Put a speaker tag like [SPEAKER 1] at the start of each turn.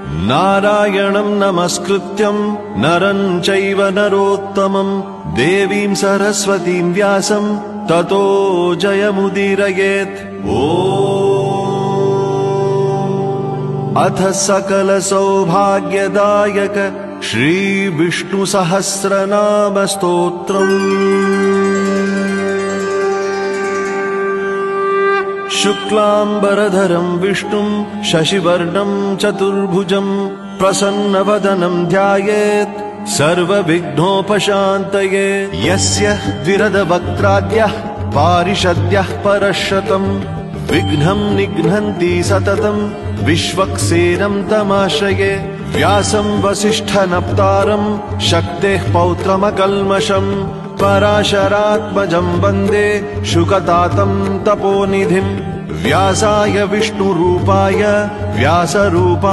[SPEAKER 1] नारायणं नमस्कृत्यं नरं चैव नरोत्तमं देवीं सरस्वतीं व्यासं ततो जयमुदीरयेत्। अथ सकल सौभाग्यदायक श्री विष्णु सहस्रनाम स्तोत्रम्। शुक्लांबरधरं विष्णुं शशिवर्णं चतुर्भुजं प्रसन्नवदनं ध्यायेत् सर्वविघ्नोपशान्तये। यस्य द्विरदवक्त्राद्यः पारिषद्यः परशतं विघ्नं निघ्नन्ति सततं विश्वक्सेनं तमाश्रये। व्यासं वसिष्ठनप्तारं शक्तेः पौत्रमकल्मषं पराशरात्मजं वन्दे शुकतातं तपोनिधिं। व्यासाय विष्णुरूपाय व्यासरूपाय